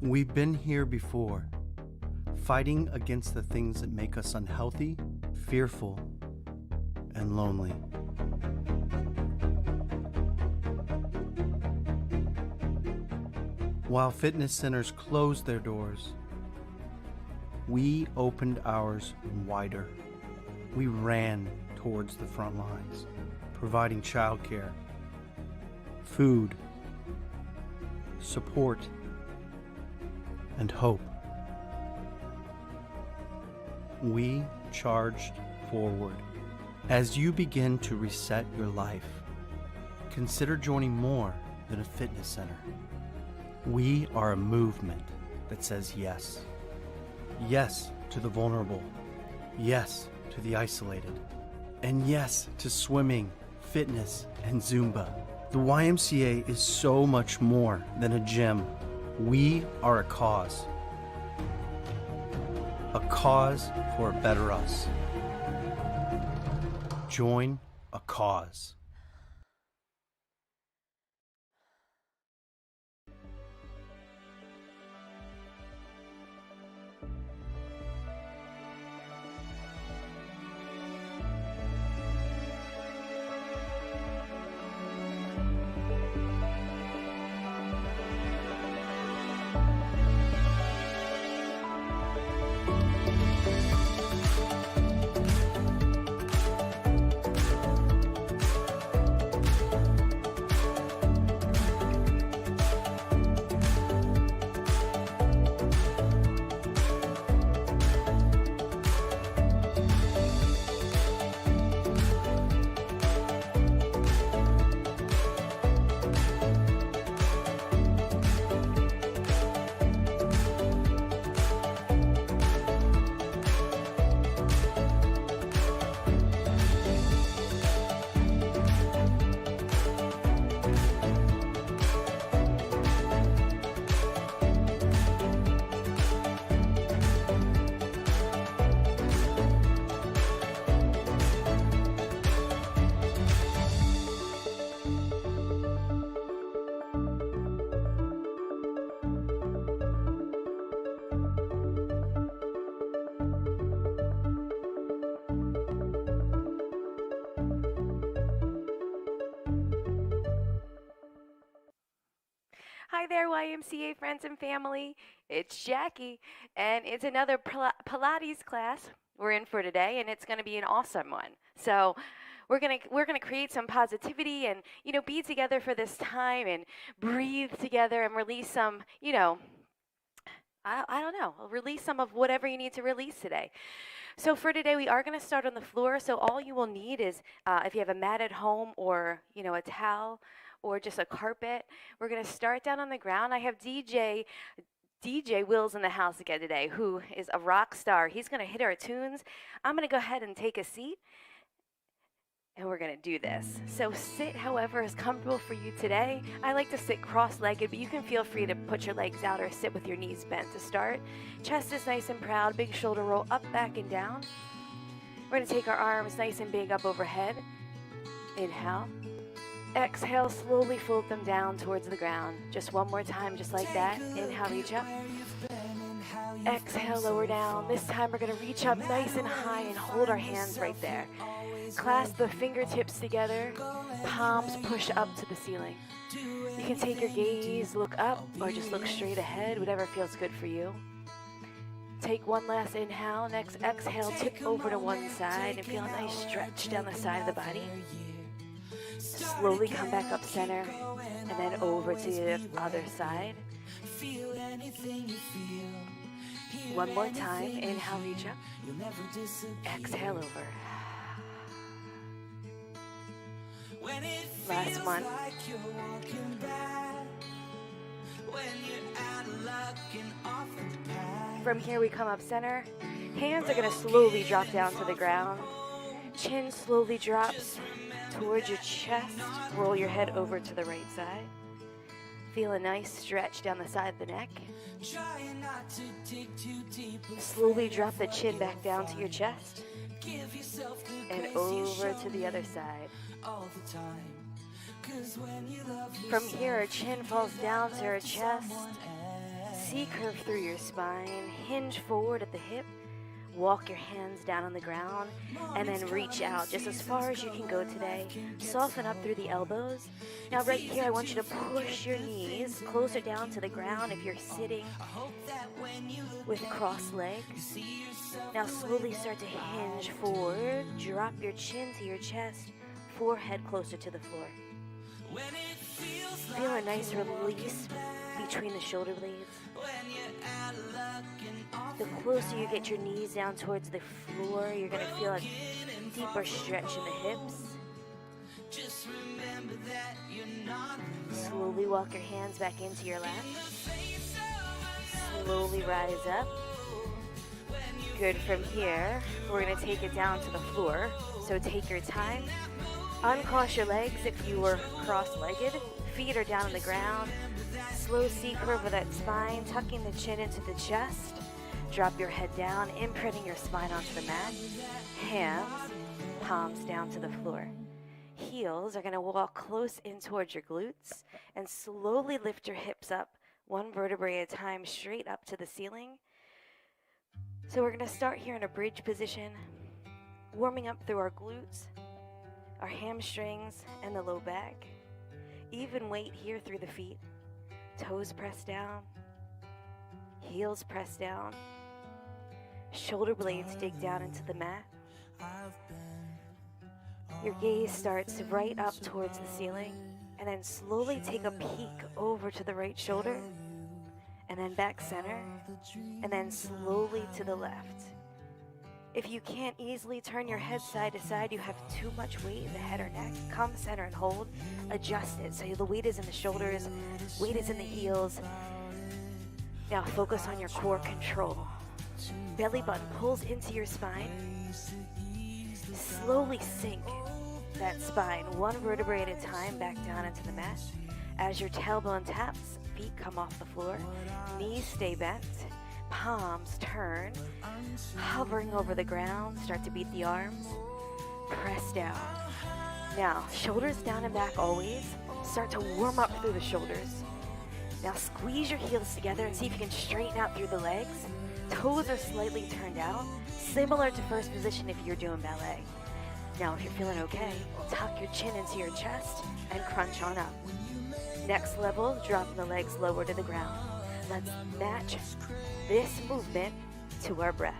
We've been here before, fighting against the things that make us unhealthy, fearful, and lonely. While fitness centers closed their doors, we opened ours wider. We ran towards the front lines, providing childcare, food, support, and hope. We charged forward. As you begin to reset your life, consider joining more than a fitness center. We are a movement that says yes. Yes to the vulnerable. Yes to the isolated. And yes to swimming, fitness, and Zumba. The YMCA is so much more than a gym. We are a cause. A cause for a better us. Join a cause. Hi there, YMCA friends and family. It's Jackie, and it's another Pilates class we're in for today, and it's going to be an awesome one. So we're gonna create some positivity and be together for this time and breathe together and release some I don't know, release some of whatever you need to release today. So for today, we are going to start on the floor. So all you will need is if you have a mat at home or a towel or just a carpet. We're going to start down on the ground. I have DJ Will's in the house again today, who is a rock star. He's going to hit our tunes. I'm going to go ahead and take a seat, and we're going to do this. So sit however is comfortable for you today. I like to sit cross-legged, but you can feel free to put your legs out or sit with your knees bent to start. Chest is nice and proud, big shoulder roll up, back, and down. We're going to take our arms nice and big up overhead. Inhale. Exhale, slowly fold them down towards the ground. Just one more time, just like that. Inhale, reach up. Exhale, lower down. This time we're going to reach up nice and high and hold our hands right there. Clasp the fingertips together. Palms push up to the ceiling. You can take your gaze, look up, or just look straight ahead, whatever feels good for you. Take one last inhale. Next exhale, tip over to one side and feel a nice stretch down the side of the body. Slowly come back up center and then over to the other side. One more time. Inhale, reach up. Exhale, over. Last one. From here we come up center. Hands are going to slowly drop down to the ground. Chin slowly drops towards your chest. Roll your head over to the right side. Feel a nice stretch down the side of the neck. Slowly drop the chin back down to your chest. And over to the other side. From here, our chin falls down to our chest. C-curve through your spine, hinge forward at the hip, walk your hands down on the ground, and then reach out just as far as you can go today. Soften up through the elbows. Now right here, I want you to push your knees closer down to the ground if you're sitting with crossed legs. Now slowly start to hinge forward. Drop your chin to your chest, forehead closer to the floor. Feel a nice release between the shoulder blades. The closer you get your knees down towards the floor, you're going to feel a deeper stretch in the hips. Slowly walk your hands back into your lap. Slowly rise up. Good. From here, we're going to take it down to the floor. So take your time. Uncross your legs if you were cross-legged. Feet are down on the ground. Slow C-curve of that spine, tucking the chin into the chest. Drop your head down, imprinting your spine onto the mat. Hands, palms down to the floor. Heels are going to walk close in towards your glutes and slowly lift your hips up, one vertebrae at a time, straight up to the ceiling. So we're going to start here in a bridge position, warming up through our glutes, our hamstrings, and the low back. Even weight here through the feet. Toes pressed down, heels pressed down, shoulder blades dig down into the mat. Your gaze starts right up towards the ceiling, and then slowly take a peek over to the right shoulder, and then back center, and then slowly to the left. If you can't easily turn your head side to side, you have too much weight in the head or neck, come center and hold. Adjust it so the weight is in the shoulders, weight is in the heels. Now focus on your core control. Belly button pulls into your spine. Slowly sink that spine, one vertebrae at a time, back down into the mat. As your tailbone taps, feet come off the floor, knees stay bent. Palms turn, hovering over the ground, start to beat the arms, press down. Now, shoulders down and back always. Start to warm up through the shoulders. Now squeeze your heels together and see if you can straighten out through the legs. Toes are slightly turned out, similar to first position if you're doing ballet. Now, if you're feeling okay, tuck your chin into your chest and crunch on up. Next level, dropping the legs lower to the ground. Let's match this movement to our breath.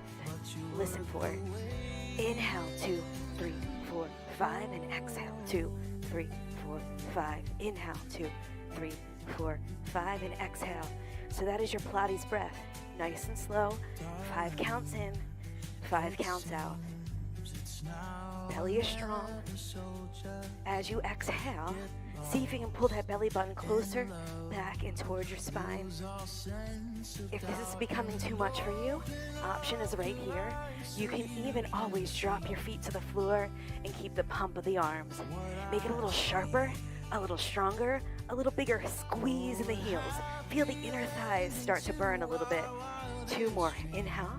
Listen for it. Inhale, 2, 3, 4, 5, and exhale, 2, 3, 4, 5. Inhale, 2, 3, 4, 5, and exhale. So that is your Pilates breath. Nice and slow. 5 counts in, 5 counts out. Belly is strong. As you exhale, see if you can pull that belly button closer back and towards your spine. If this is becoming too much for you, option is right here. You can even always drop your feet to the floor and keep the pump of the arms. Make it a little sharper, a little stronger, a little bigger squeeze in the heels. Feel the inner thighs start to burn a little bit. 2 more. Inhale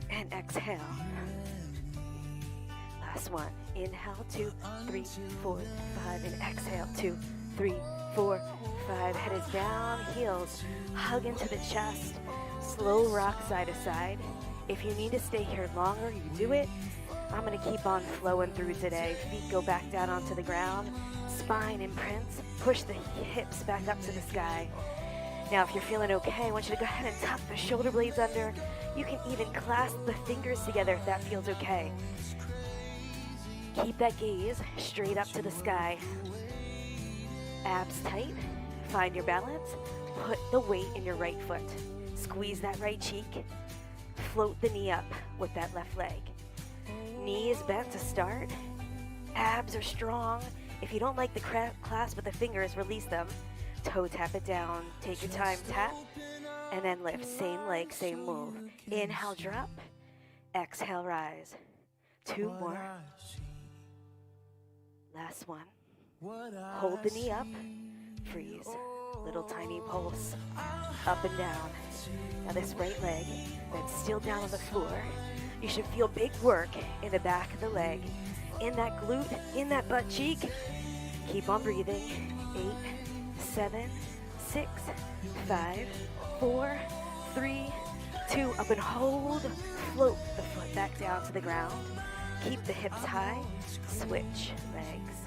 and exhale. Last one. Inhale, 2, 3, 4, 5, and exhale, 2, 3, 4, 5. Head is down, heels hug into the chest. Slow rock side to side. If you need to stay here longer, you do it. I'm going to keep on flowing through today. Feet go back down onto the ground. Spine imprints. Push the hips back up to the sky. Now, if you're feeling okay, I want you to go ahead and tuck the shoulder blades under. You can even clasp the fingers together if that feels okay. Keep that gaze straight up to the sky. Abs tight. Find your balance. Put the weight in your right foot. Squeeze that right cheek. Float the knee up with that left leg. Knee is bent to start. Abs are strong. If you don't like the clasp with the fingers, release them. Toe tap it down. Take your time, tap. And then lift. Same leg, same move. Inhale, drop. Exhale, rise. 2 more. Last one. Hold the knee up. Freeze. Little tiny pulse. Up and down. Now this right leg that's still down on the floor. You should feel big work in the back of the leg. In that glute, in that butt cheek. Keep on breathing. 8, 7, 6, 5, 4, 3, 2, up and hold. Float the foot back down to the ground. Keep the hips high. Switch legs.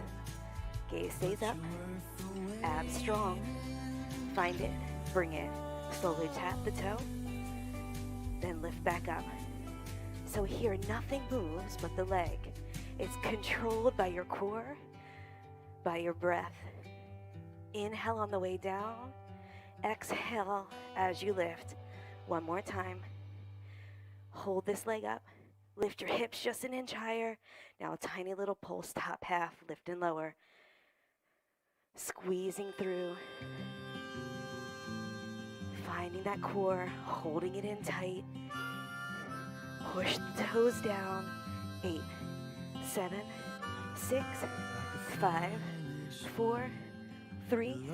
Gaze stays up. Abs strong. Find it. Bring it. Slowly tap the toe. Then lift back up. So here nothing moves but the leg. It's controlled by your core, by your breath. Inhale on the way down. Exhale as you lift. One more time. Hold this leg up. Lift your hips just an inch higher. Now a tiny little pulse, top half, lift and lower. Squeezing through. Finding that core, holding it in tight. Push the toes down. 8, 7, 6, 5, 4, 3,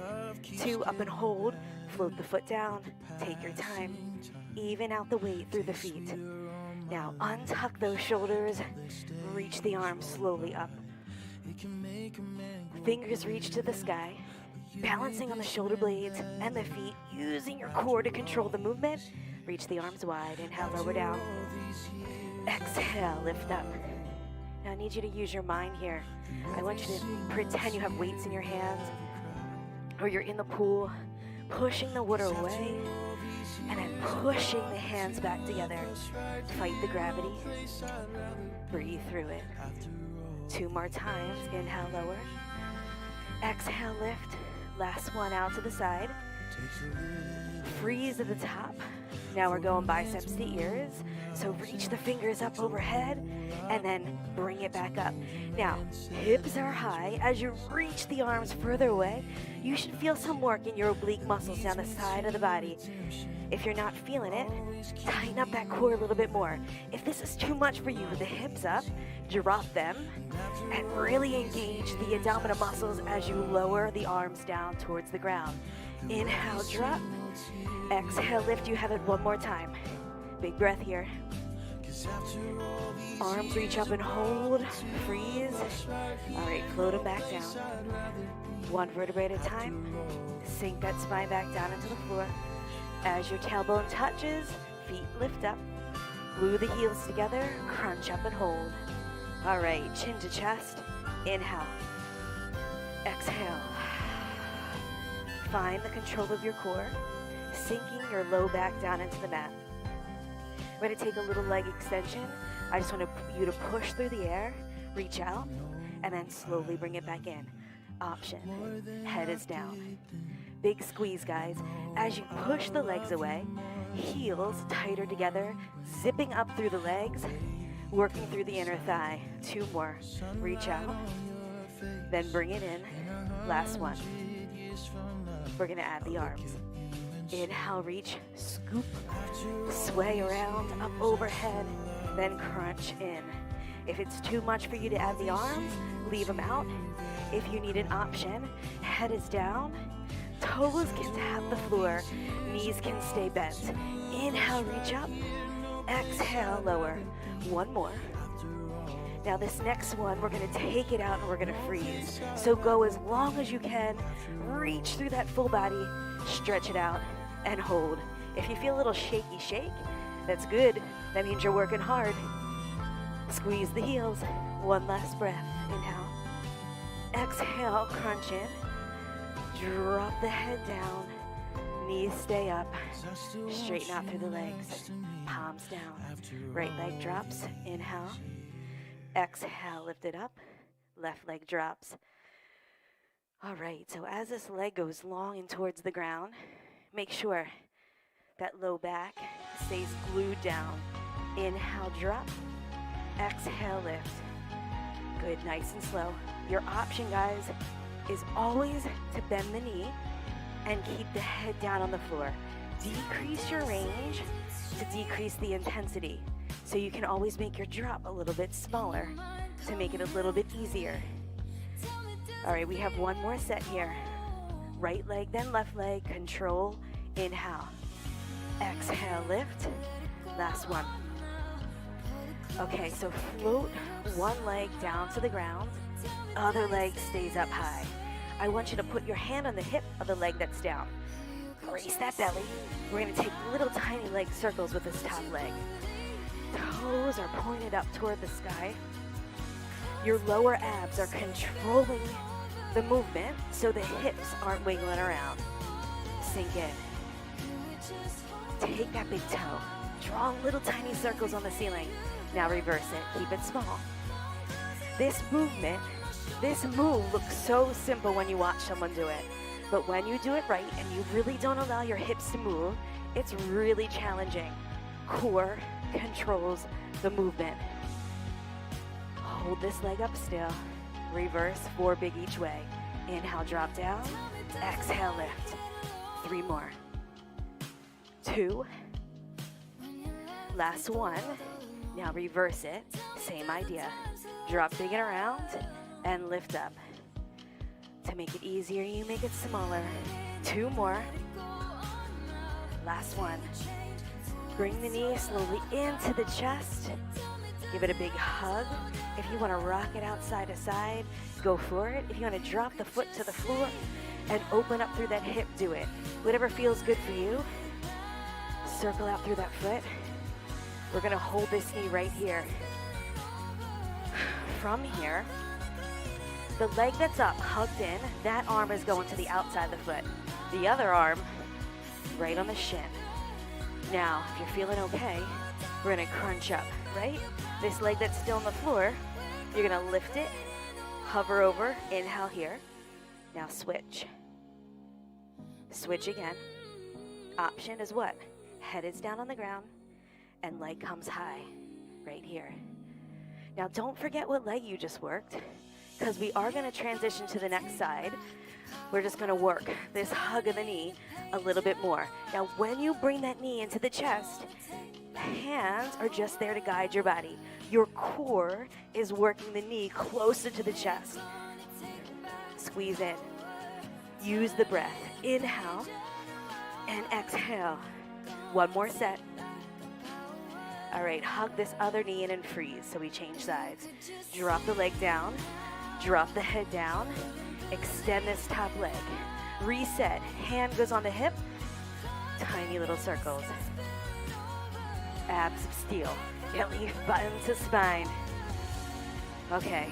2, up and hold. Float the foot down. Take your time. Even out the weight through the feet. Now untuck those shoulders. Reach the arms slowly up. Fingers reach to the sky. Balancing on the shoulder blades and the feet. Using your core to control the movement. Reach the arms wide. Inhale, lower down. Exhale, lift up. Now I need you to use your mind here. I want you to pretend you have weights in your hands, or you're in the pool, pushing the water away, and then pushing the hands back together. Fight the gravity. Breathe through it. 2 more times. Inhale, lower. Exhale, lift. Last one out to the side. Freeze at the top. Now we're going biceps to ears. So reach the fingers up overhead and then bring it back up. Now, hips are high. As you reach the arms further away, you should feel some work in your oblique muscles down the side of the body. If you're not feeling it, tighten up that core a little bit more. If this is too much for you, with the hips up, drop them and really engage the abdominal muscles as you lower the arms down towards the ground. Inhale, drop. Exhale, lift. You have it one more time. Big breath here. Arms reach up and hold. Freeze. All right, float them back down. One vertebrae at a time. Sink that spine back down into the floor. As your tailbone touches, feet lift up. Glue the heels together. Crunch up and hold. All right, chin to chest. Inhale. Exhale. Find the control of your core. Sinking your low back down into the mat. We're going to take a little leg extension. I just want you to push through the air, reach out, and then slowly bring it back in. Option. Head is down. Big squeeze, guys. As you push the legs away, heels tighter together, zipping up through the legs, working through the inner thigh. 2 more. Reach out, then bring it in. Last one. We're going to add the arms. Inhale, reach, scoop, sway around, up overhead, then crunch in. If it's too much for you to add the arms, leave them out. If you need an option, head is down, toes can tap the floor, knees can stay bent. Inhale, reach up, exhale, lower. 1 more. Now this next one, we're gonna take it out and we're gonna freeze. So go as long as you can, reach through that full body, stretch it out, and hold. If you feel a little shaky shake, that's good. That means you're working hard. Squeeze the heels. 1 last breath. Inhale. Exhale, crunch in. Drop the head down. Knees stay up. Straighten out through the legs. Palms down. Right leg drops. Inhale. Exhale, lift it up. Left leg drops. All right, so as this leg goes long and towards the ground, make sure that low back stays glued down. Inhale, drop. Exhale, lift. Good, nice and slow. Your option, guys, is always to bend the knee and keep the head down on the floor. Decrease your range to decrease the intensity. So you can always make your drop a little bit smaller to make it a little bit easier. All right, we have 1 more set here. Right leg, then left leg, control, inhale. Exhale, lift. Last one. Okay, so float 1 leg down to the ground. Other leg stays up high. I want you to put your hand on the hip of the leg that's down. Brace that belly. We're gonna take little tiny leg circles with this top leg. Toes are pointed up toward the sky. Your lower abs are controlling the movement so the hips aren't wiggling around. Sink in. Take that big toe. Draw little tiny circles on the ceiling. Now reverse it. Keep it small. This move looks so simple when you watch someone do it. But when you do it right and you really don't allow your hips to move, it's really challenging. Core controls the movement. Hold this leg up still. Reverse, 4 big each way. Inhale, drop down. Exhale, lift. 3 more. 2. Last 1. Now reverse it. Same idea. Drop big and around and lift up. To make it easier, you make it smaller. 2 more. Last 1. Bring the knee slowly into the chest. Give it a big hug. If you want to rock it out side to side, go for it. If you want to drop the foot to the floor and open up through that hip, do it. Whatever feels good for you. Circle out through that foot. We're going to hold this knee right here. From here, the leg that's up, hugged in, that arm is going to the outside of the foot. The other arm, right on the shin. Now, if you're feeling okay, we're gonna crunch up, right? This leg that's still on the floor, you're gonna lift it, hover over, inhale here. Now switch. Switch again. Option is what? Head is down on the ground and leg comes high, right here. Now don't forget what leg you just worked, because we are gonna transition to the next side. We're just gonna work this hug of the knee a little bit more. Now when you bring that knee into the chest, hands are just there to guide your body. Your core is working the knee closer to the chest. Squeeze in. Use the breath. Inhale and exhale. 1 more set. All right, hug this other knee in and freeze. So we change sides. Drop the leg down. Drop the head down. Extend this top leg. Reset. Hand goes on the hip. Tiny little circles. Abs of steel. Belly button to spine. Okay,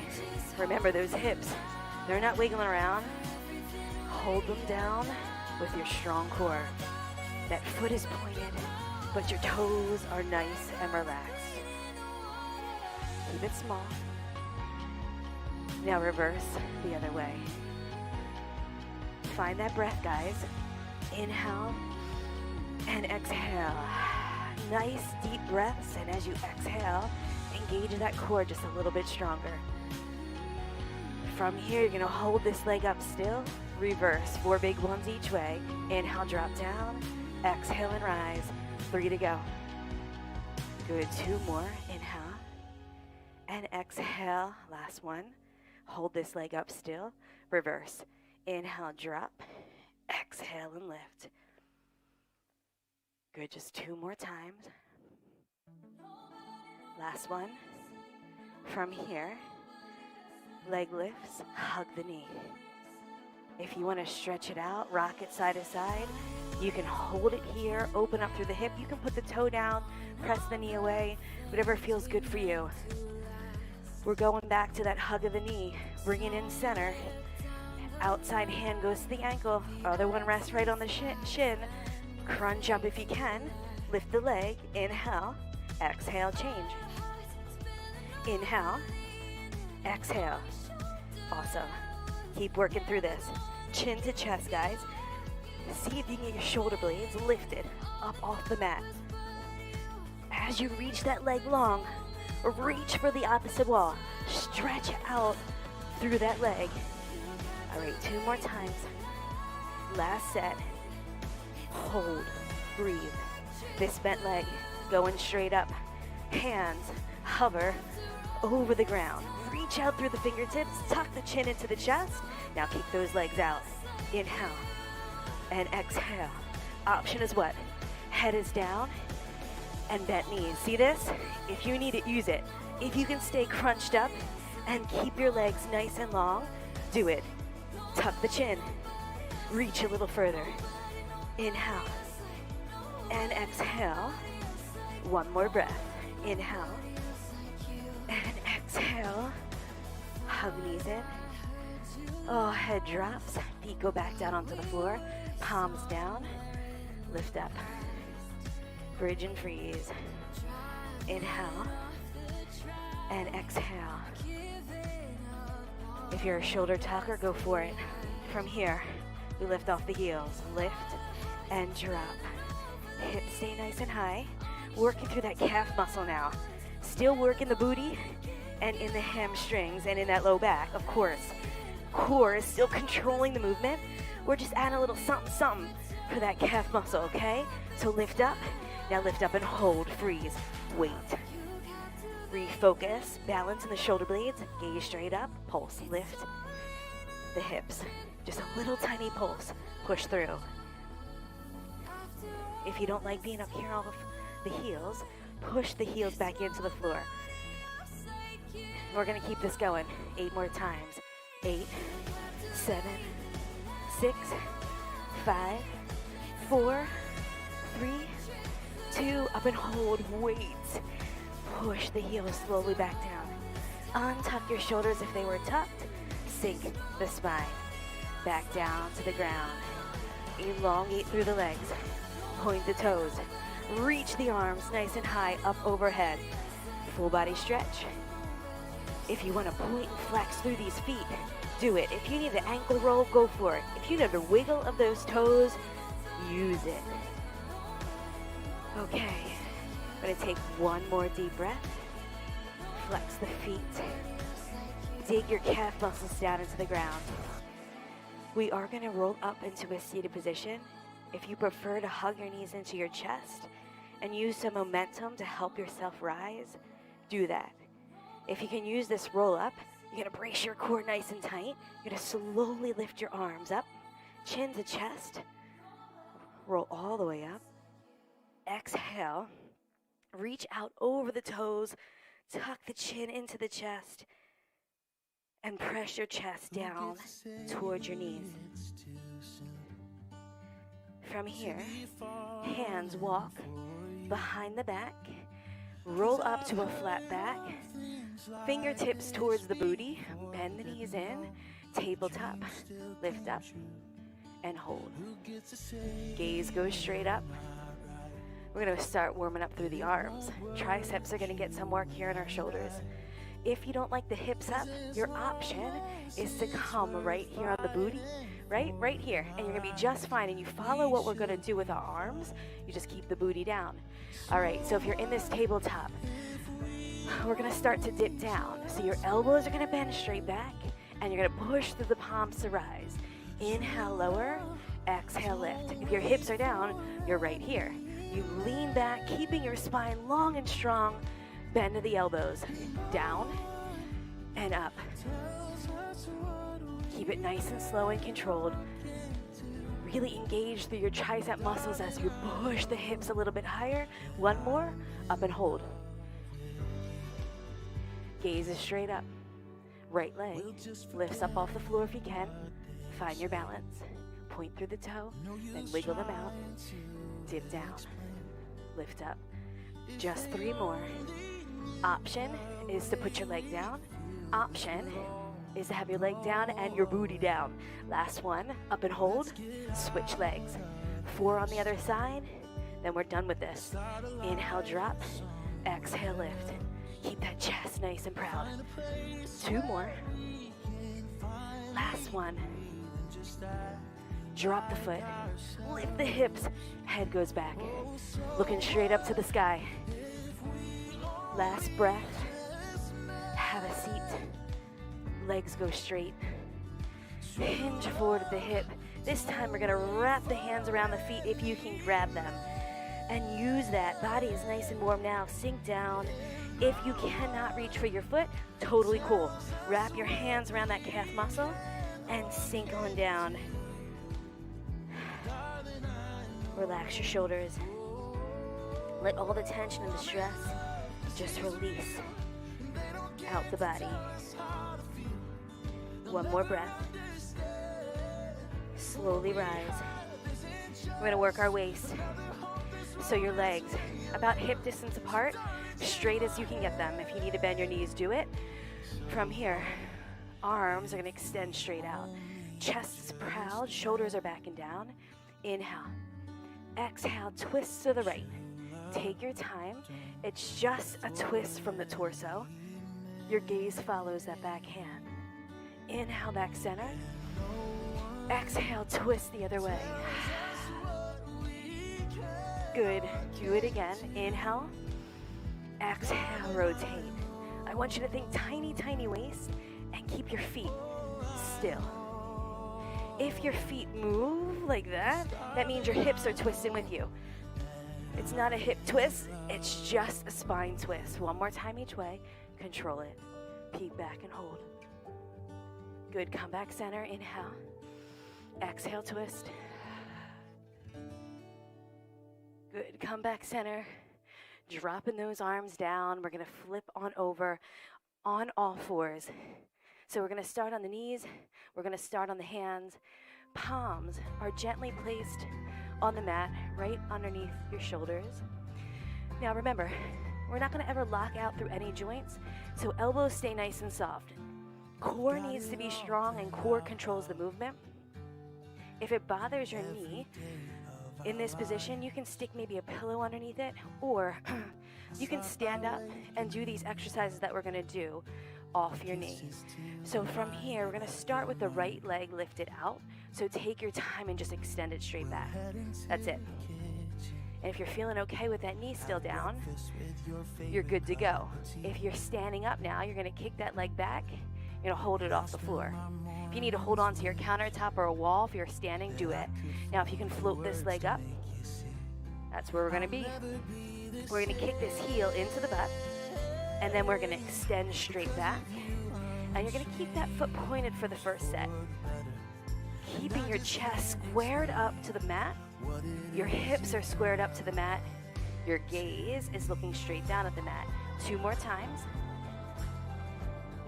remember those hips. They're not wiggling around. Hold them down with your strong core. That foot is pointed, but your toes are nice and relaxed. Keep it small. Now reverse the other way. Find that breath, guys. Inhale and exhale. Nice deep breaths, and as you exhale, engage that core just a little bit stronger. From here, you're gonna hold this leg up still. Reverse, 4 big ones each way. Inhale, drop down. Exhale and rise. 3 to go. Good, 2 more. Inhale and exhale. Last one. Hold this leg up still. Reverse. Inhale, drop. Exhale and lift. Good, just 2 more times. Last one. From here, leg lifts, hug the knee. If you want to stretch it out, rock it side to side, you can hold it here, open up through the hip. You can put the toe down, press the knee away, whatever feels good for you. We're going back to that hug of the knee, bring it in center. Outside hand goes to the ankle, other one rests right on the shin. Crunch up if you can, lift the leg, inhale, exhale, change. Inhale, exhale. Awesome. Keep working through this. Chin to chest, guys. See if you can get your shoulder blades lifted up off the mat. As you reach that leg long, reach for the opposite wall. Stretch out through that leg. All right, 2 more times. Last set. Hold, breathe. This bent leg going straight up. Hands hover over the ground. Reach out through the fingertips, tuck the chin into the chest. Now kick those legs out. Inhale and exhale. Option is what? Head is down and bent knees. See this? If you need it, use it. If you can stay crunched up and keep your legs nice and long, do it. Tuck the chin. Reach a little further. Inhale and exhale. One more breath. Inhale and exhale. Hug knees in. Oh, head drops. Feet go back down onto the floor. Palms down. Lift up. Bridge and freeze. Inhale and exhale. If you're a shoulder tucker, go for it. From here, we lift off the heels. Lift and drop. Hips stay nice and high. Working through that calf muscle now. Still working the booty and in the hamstrings and in that low back, of course. Core is still controlling the movement. We're just adding a little something, something for that calf muscle, okay? So lift up. Now lift up and hold, freeze, wait. Refocus, balance in the shoulder blades, gaze straight up, pulse, lift the hips. Just a little tiny pulse, push through. If you don't like being up here off the heels, push the heels back into the floor. We're gonna keep this going 8 more times. 8, 7, 6, 5, 4, 3, 2, up and hold, wait. Push the heels slowly back down. Untuck your shoulders if they were tucked. Sink the spine. Back down to the ground. Elongate through the legs. Point the toes. Reach the arms nice and high up overhead. Full body stretch. If you want to point and flex through these feet, do it. If you need an ankle roll, go for it. If you need a wiggle of those toes, use it. Okay, I'm gonna take one more deep breath. Flex the feet. Dig your calf muscles down into the ground. We are gonna roll up into a seated position. If you prefer to hug your knees into your chest and use some momentum to help yourself rise, do that. If you can use this roll up, you're gonna brace your core nice and tight. You're gonna slowly lift your arms up, chin to chest. Roll all the way up. Exhale, reach out over the toes, tuck the chin into the chest, and press your chest down towards your knees. From here, hands walk behind the back, roll up to a flat back, fingertips towards the booty, bend the knees in, tabletop, lift up, and hold. Gaze goes straight up. We're gonna start warming up through the arms. Triceps are gonna get some work here in our shoulders. If you don't like the hips up, your option is to come right here on the booty, right here, and you're gonna be just fine. And you follow what we're gonna do with our arms. You just keep the booty down. All right, so if you're in this tabletop, we're gonna start to dip down. So your elbows are gonna bend straight back, and you're gonna push through the palms to rise. Inhale, lower, exhale, lift. If your hips are down, you're right here. You lean back, keeping your spine long and strong. Bend to the elbows, down and up. Keep it nice and slow and controlled. Really engage through your tricep muscles as you push the hips a little bit higher. One more, up and hold. Gaze is straight up. Right leg lifts up off the floor if you can. Find your balance. Point through the toe, then wiggle them out. Dip down. Lift up. Just 3 more. Option is to put your leg down. Option is to have your leg down and your booty down. Last one, up and hold. Switch legs. 4 on the other side. Then we're done with this. Inhale, drop. Exhale, lift. Keep that chest nice and proud. 2 more. Last one. Drop the foot. Lift the hips. Head goes back. Looking straight up to the sky. Last breath. Have a seat. Legs go straight. Hinge forward at the hip. This time we're gonna wrap the hands around the feet if you can grab them. And use that. Body is nice and warm now. Sink down. If you cannot reach for your foot, totally cool. Wrap your hands around that calf muscle and sink on down. Relax your shoulders. Let all the tension and the stress just release out the body. One more breath. Slowly rise. We're going to work our waist. So your legs about hip distance apart, straight as you can get them. If you need to bend your knees, do it. From here, arms are going to extend straight out. Chest is proud, shoulders are back and down. Inhale. Exhale, twist to the right. Take your time. It's just a twist from the torso. Your gaze follows that back hand. Inhale, back center. Exhale, twist the other way. Good. Do it again. Inhale. Exhale, rotate. I want you to think tiny, tiny waist and keep your feet still. If your feet move like that, that means your hips are twisting with you. It's not a hip twist, it's just a spine twist. One more time each way. Control it. Peek back and hold. Good. Come back center. Inhale. Exhale, twist. Good. Come back center. Dropping those arms down. We're going to flip on over on all fours. So we're going to start on the knees. We're going to start on the hands. Palms are gently placed on the mat right underneath your shoulders. Now remember, we're not going to ever lock out through any joints, so elbows stay nice and soft. Core needs to be strong, and core controls the movement. If it bothers your knee, in this position, you can stick maybe a pillow underneath it, or you can stand up and do these exercises that we're going to do off your knee. So from here, we're going to start with the right leg lifted out. So take your time and just extend it straight back. That's it. And if you're feeling okay with that knee still down, you're good to go. If you're standing up now, you're going to kick that leg back. You're going to hold it off the floor. If you need to hold on to your countertop or a wall, if you're standing, do it. Now, if you can float this leg up, that's where we're going to be. We're going to kick this heel into the butt, and then we're going to extend straight back. And you're going to keep that foot pointed for the first set. Keeping your chest squared up to the mat. Your hips are squared up to the mat. Your gaze is looking straight down at the mat. 2 more times.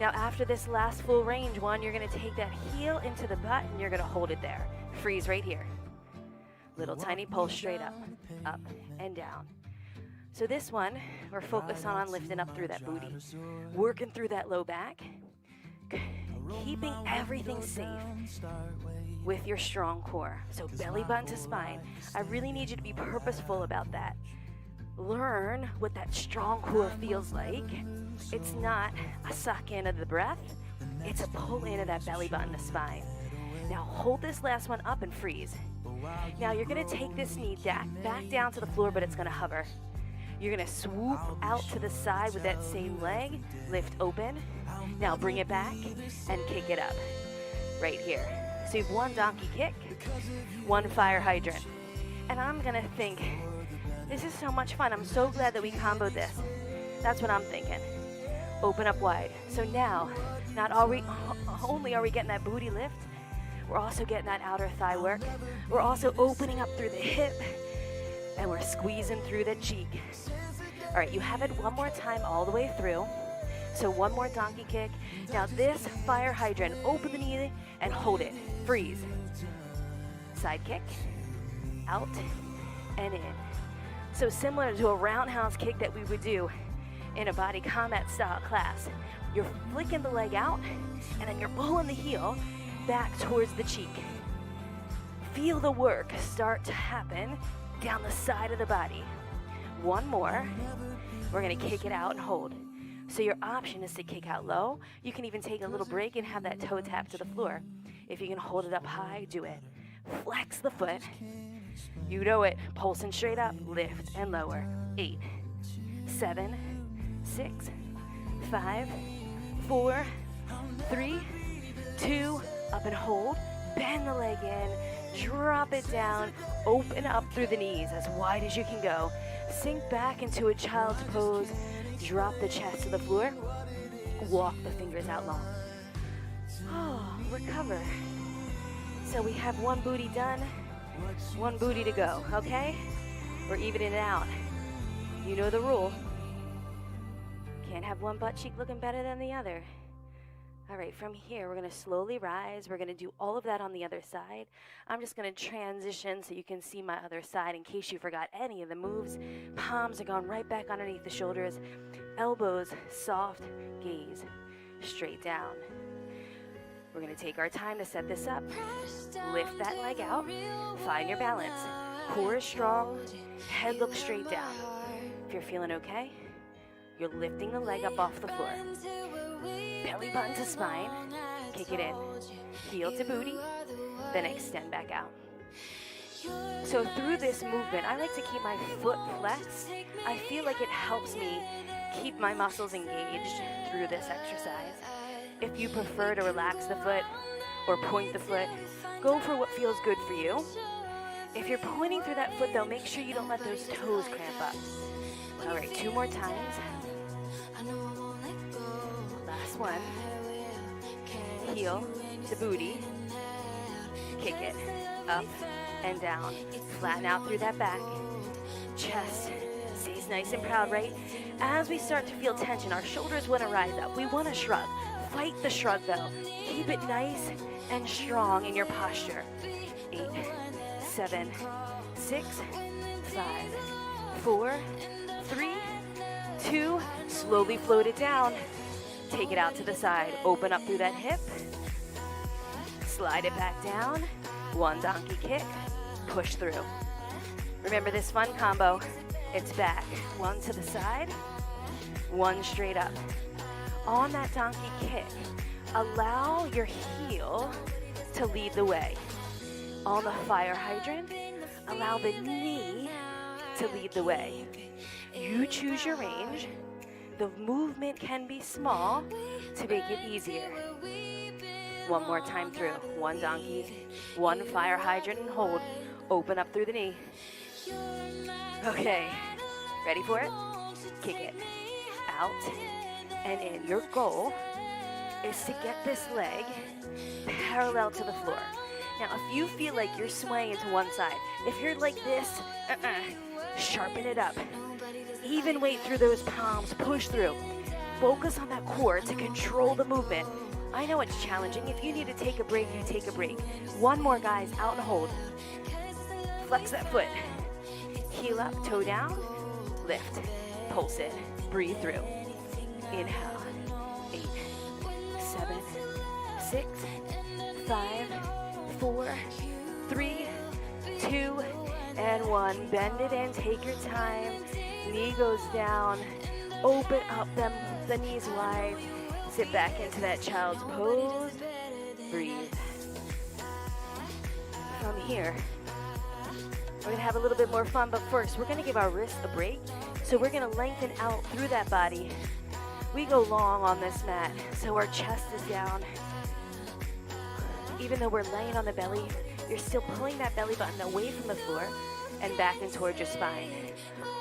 Now after this last full range one, you're going to take that heel into the butt and you're going to hold it there. Freeze right here. Little tiny pulse straight up and down. So this one, we're focused on lifting up through that booty. Working through that low back. Keeping everything safe with your strong core. So belly button to spine. I really need you to be purposeful about that. Learn what that strong core feels like. It's not a suck in of the breath. It's a pull in of that belly button to spine. Now hold this last one up and freeze. Now you're going to take this knee back down to the floor, but it's going to hover. You're going to swoop out to the side with that same leg. Lift open. Now bring it back and kick it up. Right here. So you have 1 donkey kick, 1 fire hydrant. And I'm going to think, this is so much fun. I'm so glad that we comboed this. That's what I'm thinking. Open up wide. So now, not only are we getting that booty lift, we're also getting that outer thigh work. We're also opening up through the hip, and we're squeezing through the cheek. All right, you have it one more time all the way through. So 1 more donkey kick. Now this fire hydrant, open the knee and hold it. Freeze. Side kick, out and in. So similar to a roundhouse kick that we would do in a body combat style class. You're flicking the leg out and then you're pulling the heel back towards the cheek. Feel the work start to happen down the side of the body. 1 more. We're going to kick it out and hold. So your option is to kick out low. You can even take a little break and have that toe tap to the floor. If you can hold it up high, do it. Flex the foot. You know it. Pulsing straight up, lift and lower. 8, 7, 6, 5, 4, 3, 2, up and hold. Bend the leg in, drop it down, open up through the knees as wide as you can go. Sink back into a child's pose. Drop the chest to the floor. Walk the fingers out long. Oh, recover. So we have 1 booty done, 1 booty to go, okay? We're evening it out. You know the rule. Can't have one butt cheek looking better than the other. All right, from here, we're going to slowly rise. We're going to do all of that on the other side. I'm just going to transition so you can see my other side in case you forgot any of the moves. Palms are going right back underneath the shoulders. Elbows soft, gaze straight down. We're going to take our time to set this up. Lift that leg out. Find your balance. Core is strong. Head looks straight down. If you're feeling okay, you're lifting the leg up off the floor. Belly button to spine. Kick it in. Heel to booty. Then extend back out. So through this movement, I like to keep my foot flexed. I feel like it helps me keep my muscles engaged through this exercise. If you prefer to relax the foot or point the foot, go for what feels good for you. If you're pointing through that foot though, make sure you don't let those toes cramp up. All right, 2 more times. Last one. Heel to booty. Kick it up and down. Flatten out through that back. Chest stays nice and proud, right? As we start to feel tension, our shoulders want to rise up. We want to shrug. Fight the shrug though. Keep it nice and strong in your posture. 8, 7, 6, 5, 4, 3, 2. Slowly float it down. Take it out to the side. Open up through that hip. Slide it back down. 1 donkey kick. Push through. Remember this fun combo. It's back. 1 to the side. 1 straight up. On that donkey kick, allow your heel to lead the way. On the fire hydrant, allow the knee to lead the way. You choose your range. The movement can be small to make it easier. 1 more time through. 1 donkey, 1 fire hydrant and hold. Open up through the knee. Okay, ready for it? Kick it out and in. Your goal is to get this leg parallel to the floor. Now, if you feel like you're swaying to one side, if you're like this, sharpen it up. Even weight through those palms, push through. Focus on that core to control the movement. I know it's challenging. If you need to take a break, you take a break. 1 more, guys, out and hold. Flex that foot. Heel up, toe down, lift, pulse it, breathe through. Inhale, 8, 7, 6, 5, 4, 3, 2, and 1. Bend it in, take your time. Knee goes down. Open up the knees wide. Sit back into that child's pose. Breathe. From here, we're going to have a little bit more fun, but first, we're going to give our wrists a break. So we're going to lengthen out through that body. We go long on this mat, so our chest is down. Even though we're laying on the belly, you're still pulling that belly button away from the floor and back and towards your spine.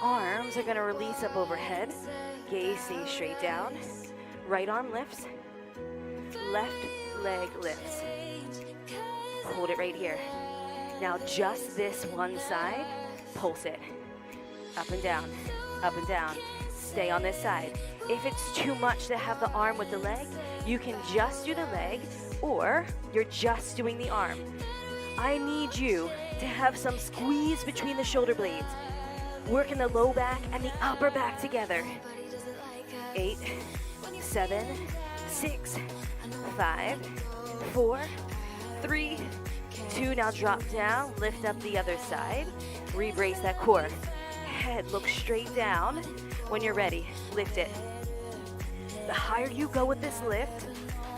Arms are going to release up overhead. Gaze stays straight down. Right arm lifts. Left leg lifts. Hold it right here. Now just this one side. Pulse it. Up and down. Up and down. Stay on this side. If it's too much to have the arm with the leg, you can just do the leg, or you're just doing the arm. I need you to have some squeeze between the shoulder blades. Working the low back and the upper back together. 8, 7, 6, 5, 4, 3, 2. Now drop down, lift up the other side. Rebrace that core. Head looks straight down. When you're ready, lift it. The higher you go with this lift,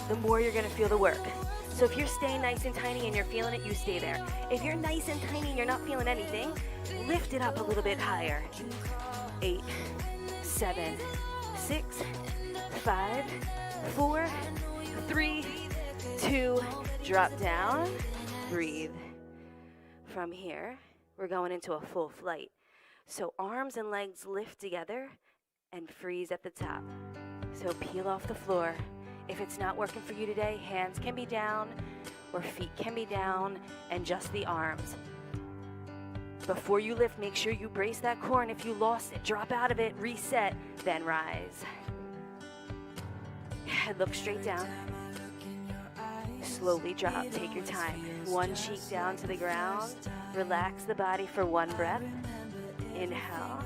the more you're gonna feel the work. So if you're staying nice and tiny and you're feeling it, you stay there. If you're nice and tiny and you're not feeling anything, lift it up a little bit higher. 8, 7, 6, 5, 4, 3, 2, drop down, breathe. From here, we're going into a full flight. So arms and legs lift together and freeze at the top. So peel off the floor. If it's not working for you today, hands can be down or feet can be down and just the arms. Before you lift, make sure you brace that core, and if you lost it, drop out of it, reset, then rise. Head looks straight down. Slowly drop, take your time. One cheek down to the ground. Relax the body for one breath. Inhale.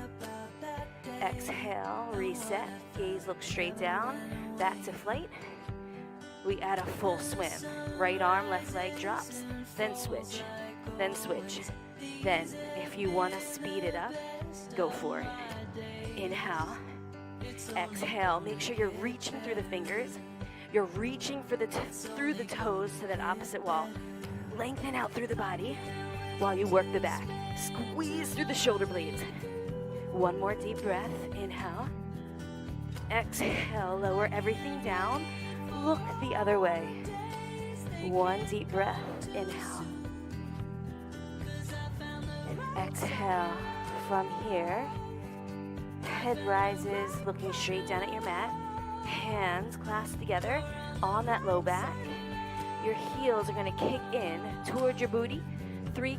Exhale, reset. Gaze looks straight down. Back to flight. We add a full swim. Right arm, left leg drops. Then switch. Then switch. Then, if you want to speed it up, go for it. Inhale. Exhale. Make sure you're reaching through the fingers. You're reaching for through the toes to that opposite wall. Lengthen out through the body while you work the back. Squeeze through the shoulder blades. One more deep breath. Inhale. Exhale. Lower everything down. Look the other way. One deep breath. Inhale. And exhale. From here, head rises, looking straight down at your mat. Hands clasped together on that low back. Your heels are going to kick in towards your booty. Three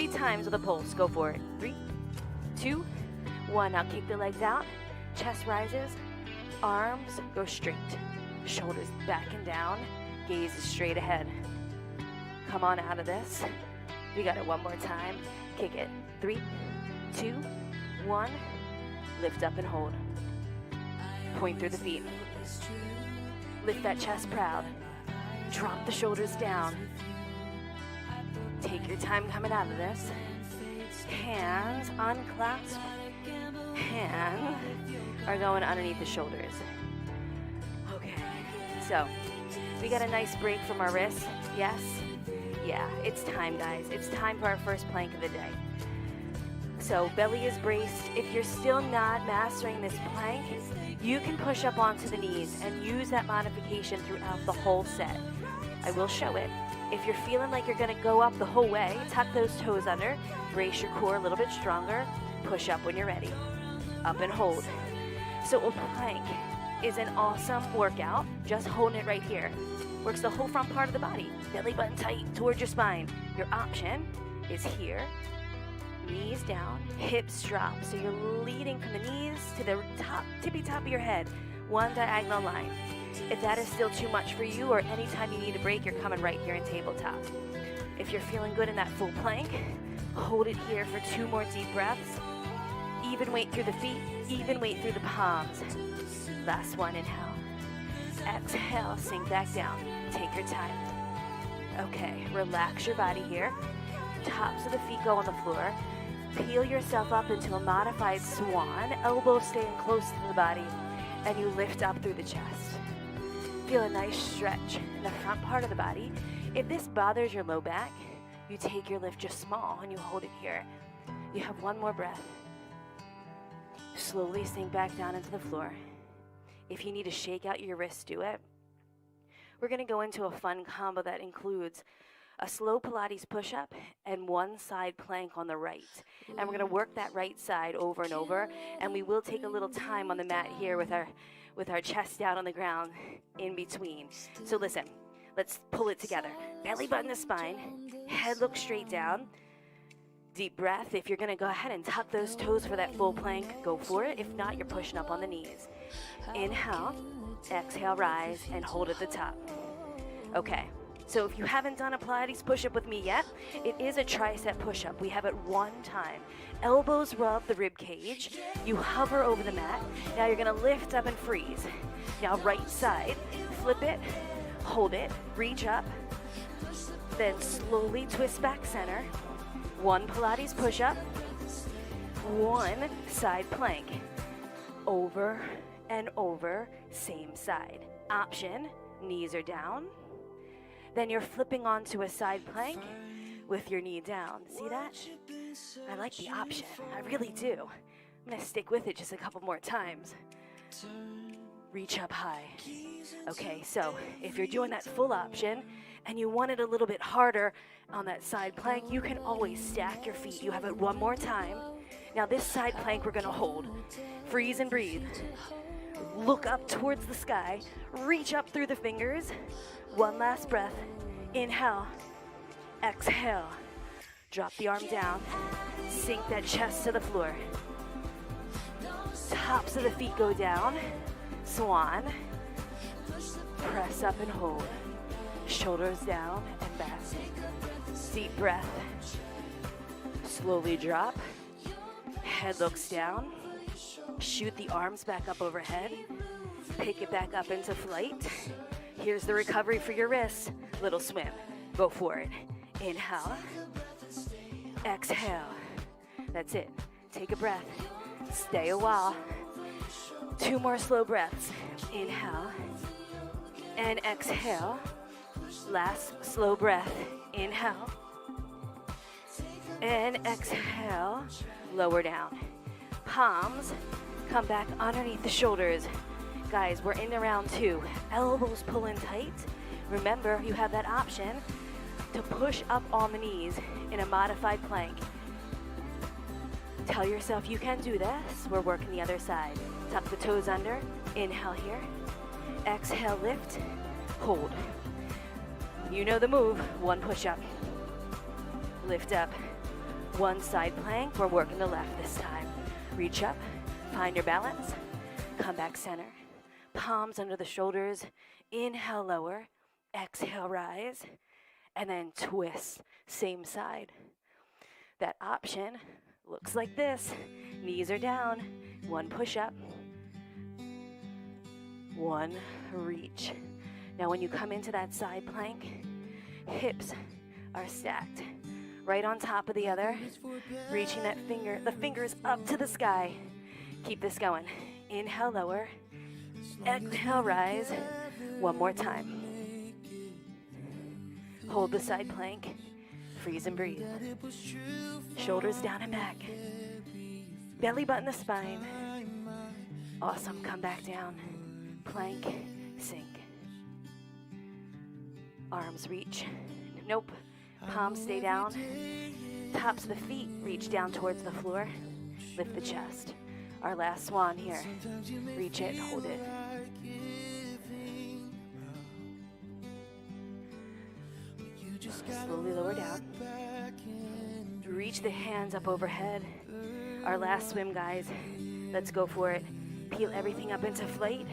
times with a pulse. Go for it. 3, 2, 1. Now kick the legs out. Chest rises. Arms go straight. Shoulders back and down. Gaze is straight ahead. Come on out of this. We got it one more time. Kick it. 3, 2, 1. Lift up and hold. Point through the feet. Lift that chest proud. Drop the shoulders down. Take your time coming out of this. Hands unclasped. Hands are going underneath the shoulders. Okay, so we got a nice break from our wrists. Yes? Yeah, it's time, guys. It's time for our first plank of the day. So belly is braced. If you're still not mastering this plank, you can push up onto the knees and use that modification throughout the whole set. I will show it. If you're feeling like you're gonna go up the whole way, tuck those toes under, brace your core a little bit stronger, push up when you're ready. Up and hold. So a plank is an awesome workout. Just holding it right here. Works the whole front part of the body. Belly button tight towards your spine. Your option is here. Knees down, hips drop. So you're leading from the knees to the top, tippy top of your head. One diagonal line. If that is still too much for you, or anytime you need a break, you're coming right here in tabletop. If you're feeling good in that full plank, hold it here for 2 more deep breaths. Even weight through the feet, even weight through the palms. Last one, inhale. Exhale, sink back down. Take your time. Okay, relax your body here. Tops of the feet go on the floor. Peel yourself up into a modified swan, elbows staying close to the body, and you lift up through the chest. Feel a nice stretch in the front part of the body. If this bothers your low back, you take your lift just small and you hold it here. You have one more breath. Slowly sink back down into the floor. If you need to shake out your wrists, do it. We're going to go into a fun combo that includes a slow Pilates push-up and one side plank on the right. And we're going to work that right side over and over. And we will take a little time on the mat here with our chest down on the ground in between. So listen, let's pull it together. Belly button to spine, head looks straight down. Deep breath. If you're going to go ahead and tuck those toes for that full plank, go for it. If not, you're pushing up on the knees. Inhale, exhale, rise, and hold at the top. Okay, so if you haven't done a Pilates push-up with me yet, it is a tricep push-up. We have it one time. Elbows rub the rib cage. You hover over the mat. Now you're going to lift up and freeze. Now right side, flip it, hold it, reach up, then slowly twist back center. One Pilates push-up, one side plank. Over and over, same side. Option, knees are down. Then you're flipping onto a side plank with your knee down. See that? I like the option. I really do. I'm going to stick with it just a couple more times. Reach up high. Okay, so if you're doing that full option and you want it a little bit harder on that side plank, you can always stack your feet. You have it one more time. Now this side plank we're going to hold. Freeze and breathe. Look up towards the sky. Reach up through the fingers. One last breath. Inhale. Exhale. Drop the arm down. Sink that chest to the floor. Tops of the feet go down. Swan. Press up and hold. Shoulders down and back. Deep breath. Slowly drop. Head looks down. Shoot the arms back up overhead. Pick it back up into flight. Here's the recovery for your wrists. Little swim. Go for it. Inhale. Exhale. That's it. Take a breath. Stay a while. 2 more slow breaths. Inhale. And exhale. Last slow breath. Inhale. And exhale. Lower down. Palms come back underneath the shoulders. Guys, we're in round 2. Elbows pull in tight. Remember, you have that option to push up on the knees in a modified plank. Tell yourself you can do this. We're working the other side. Tuck the toes under. Inhale here. Exhale, lift. Hold. You know the move. 1 push-up. Lift up. 1 side plank. We're working the left this time. Reach up. Find your balance. Come back center. Palms under the shoulders. Inhale, lower. Exhale, rise. And then twist. Same side. That option looks like this. Knees are down. 1 push-up. 1 reach. Now when you come into that side plank, hips are stacked right on top of the other, reaching the fingers up to the sky. Keep this going. Inhale, lower. Exhale, rise. 1 more time. Hold the side plank. Freeze and breathe. Shoulders down and back. Belly button the spine. Awesome. Come back down. Plank. Sink. Arms reach. Nope. Palms stay down. Tops of the feet reach down towards the floor. Lift the chest. Our last swan here. Reach it. Hold it. Slowly lower down. Reach the hands up overhead. Our last swim, guys. Let's go for it. Peel everything up into flight.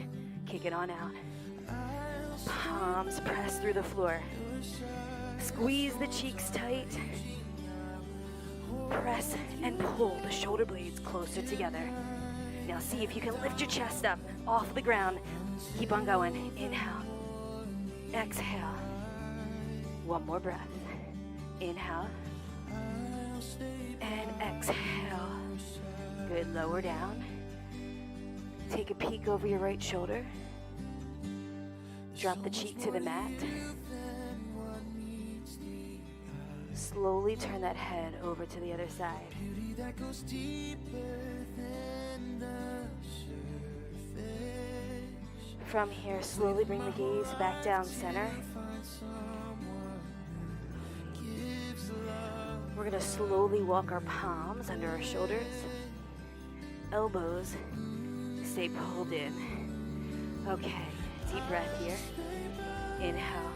Kick it on out. Palms press through the floor. Squeeze the cheeks tight. Press and pull the shoulder blades closer together. Now see if you can lift your chest up off the ground. Keep on going. Inhale. Exhale. 1 more breath. Inhale. And exhale. Good. Lower down. Take a peek over your right shoulder. Drop the cheek to the mat. Slowly turn that head over to the other side. From here, slowly bring the gaze back down center. We're going to slowly walk our palms under our shoulders. Elbows stay pulled in. Okay, deep breath here. Inhale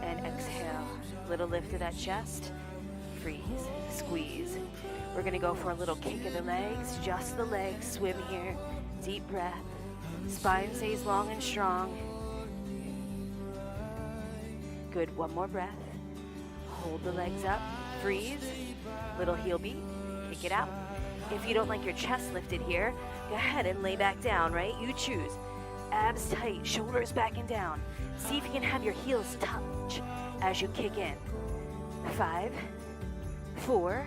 and exhale. Little lift of that chest. Freeze, squeeze. We're going to go for a little kick of the legs, just the legs. Swim here. Deep breath. Spine stays long and strong. Good. 1 more breath. Hold the legs up. Freeze. Little heel beat. Kick it out. If you don't like your chest lifted here, go ahead and lay back down, right? You choose. Abs tight, shoulders back and down. See if you can have your heels touch as you kick in. 5, 4,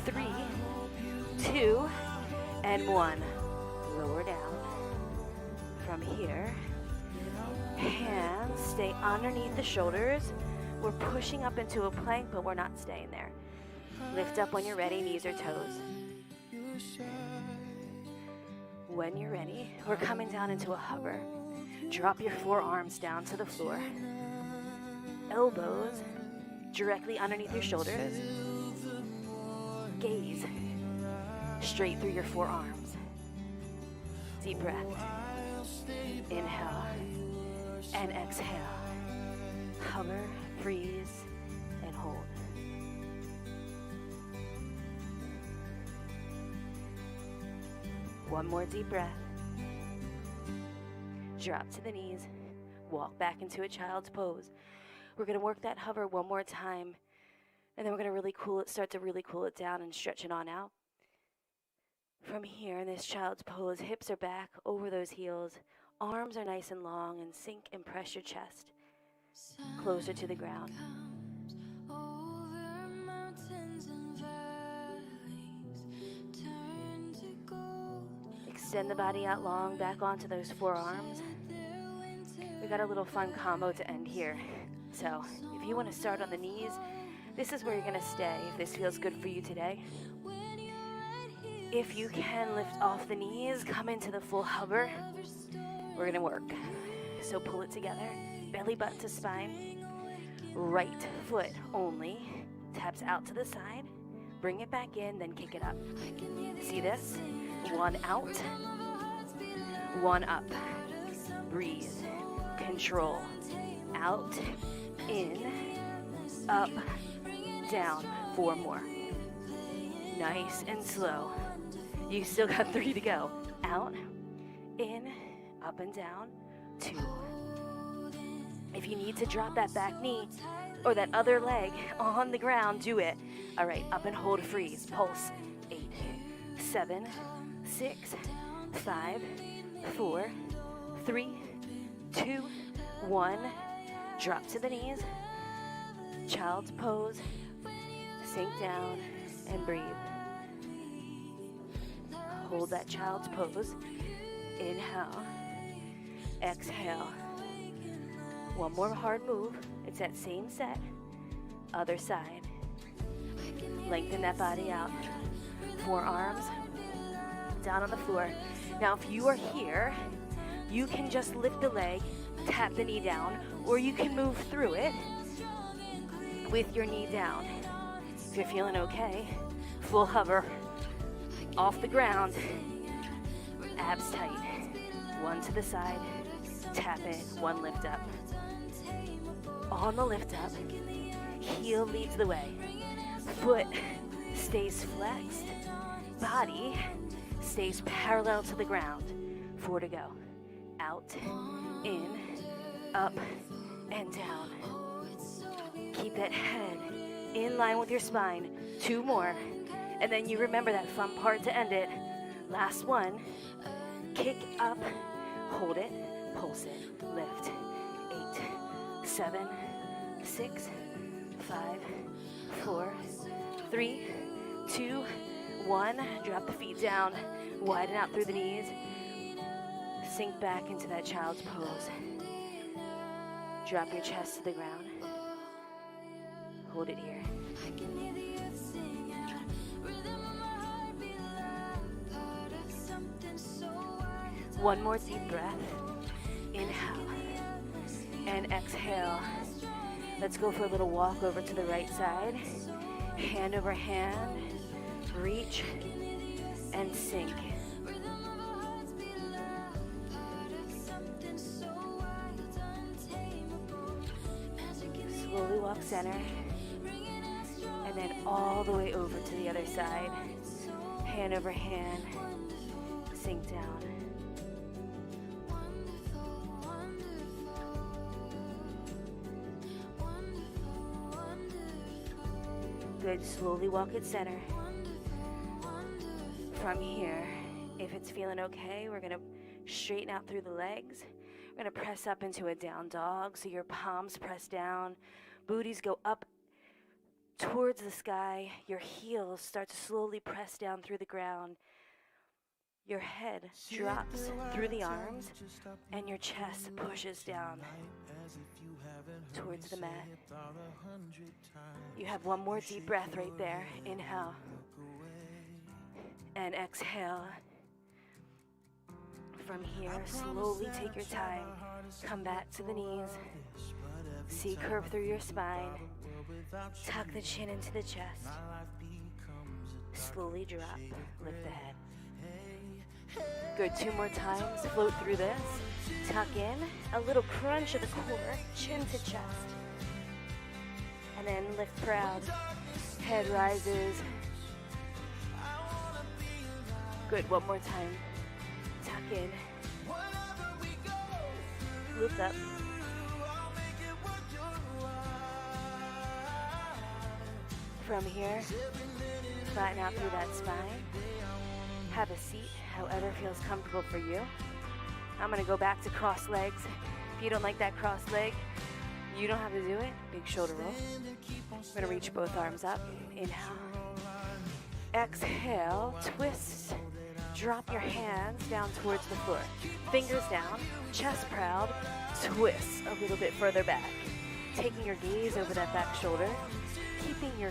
3, 2, and 1. Lower down. From here, hands stay underneath the shoulders. We're pushing up into a plank, but we're not staying there. Lift up when you're ready, knees or toes. When you're ready, we're coming down into a hover. Drop your forearms down to the floor. Elbows directly underneath your shoulders. Gaze straight through your forearms. Deep breath. Inhale and exhale. Hover, freeze, and hold. One more deep breath. Drop to the knees. walk back into a child's pose. We're going to work that hover one more time, and then we're going to start to really cool it down and stretch it on out. From here in this child's pose, hips are back over those heels, arms are nice and long, and sink and press your chest closer to the ground. Extend the body out long, back onto those forearms. We got a little fun combo to end here. So if you want to start on the knees, this is where you're going to stay if this feels good for you today. If you can lift off the knees, come into the full hover. We're going to work. So pull it together, belly button to spine. Right foot only taps out to the side. Bring it back in, then kick it up. See this? One out, one up. Breathe, control. Out, in, up, down. 4 more. Nice and slow. You still got 3 to go. Out, in, up and down. 2. If you need to drop that back knee or that other leg on the ground, do it. All right, up and hold, freeze, pulse. 8, 7, 6, 5, 4, 3, 2, 1. Drop to the knees. Child's pose. Sink down and breathe. Hold that child's pose. Inhale. Exhale. One more hard move. It's that same set. Other side. Lengthen that body out. Forearms down on the floor. Now, if you are here, you can just lift the leg, tap the knee down, or you can move through it with your knee down. If you're feeling okay, full hover off the ground, abs tight. One to the side, tap it, one lift up. On the lift up, heel leads the way. Foot stays flexed, body stays parallel to the ground. 4 to go. Out, in, up, and down. Keep that head in line with your spine. 2 more. And then you remember that fun part to end it. Last one. Kick up, hold it, pulse it, lift. 8, 7, 6, 5, 4, 3, 2, 1. Drop the feet down, widen out through the knees. Sink back into that child's pose. Drop your chest to the ground. Hold it here. One more deep breath. Inhale and exhale. Let's go for a little walk over to the right side. Hand over hand. Reach and sink. Slowly walk center. And then all the way over to the other side. Hand over hand. Sink down. Good, slowly walk it center. From here, if it's feeling okay, we're gonna straighten out through the legs. We're gonna press up into a down dog, so your palms press down, booties go up towards the sky, your heels start to slowly press down through the ground. Your head drops through the arms, and your chest pushes down towards the mat. You have one more deep breath right there. Inhale and exhale. From here, slowly take your time. Come back to the knees. C curve through your spine. Tuck the chin into the chest. Slowly drop. Lift the head. Good, 2 more times. Float through this. Tuck in. A little crunch of the core. Chin to chest. And then lift proud. Head rises. Good, 1 more time. Tuck in. Lift up. from here, flatten out through that spine. Have a seat, however feels comfortable for you. I'm gonna go back to cross legs. If you don't like that cross leg, you don't have to do it. Big shoulder roll. We're gonna reach both arms up. Inhale. Exhale, twist. Drop your hands down towards the floor. Fingers down, chest proud, twist a little bit further back. Taking your gaze over that back shoulder, keeping your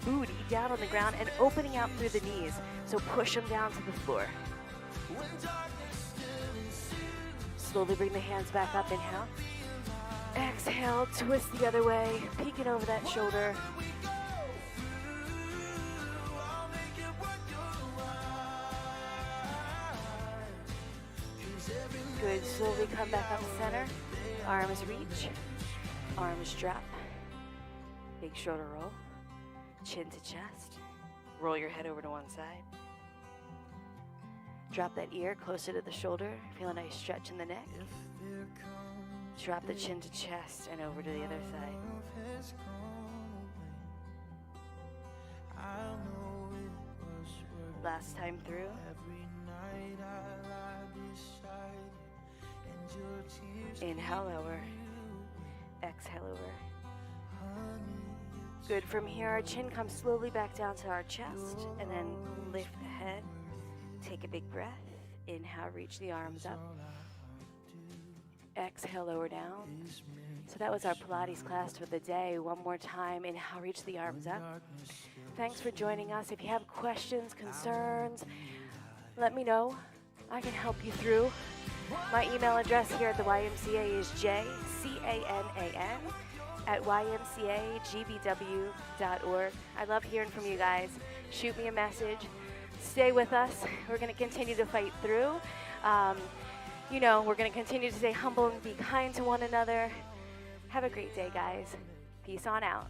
booty down on the ground and opening out through the knees. So push them down to the floor. Slowly bring the hands back up, inhale. Exhale, twist the other way, peeking over that shoulder. Good, slowly come back up center. Arms reach, arms drop. Big shoulder roll, chin to chest. Roll your head over to one side. Drop that ear closer to the shoulder. Feel a nice stretch in the neck. Drop the chin to chest and over to the other side. Last time through. Inhale over. Exhale over. Good. From here, our chin comes slowly back down to our chest and then lift the head. Take a big breath. Inhale, reach the arms up. Exhale, lower down. So that was our Pilates class for the day. One more time. Inhale, reach the arms up. Thanks for joining us. If you have questions, concerns, let me know. I can help you through. My email address here at the YMCA is jcanan@ymcagbw.org. I love hearing from you guys. Shoot me a message. Stay with us. We're going to continue to fight through. We're going to continue to stay humble and be kind to one another. Have a great day, guys. Peace on out.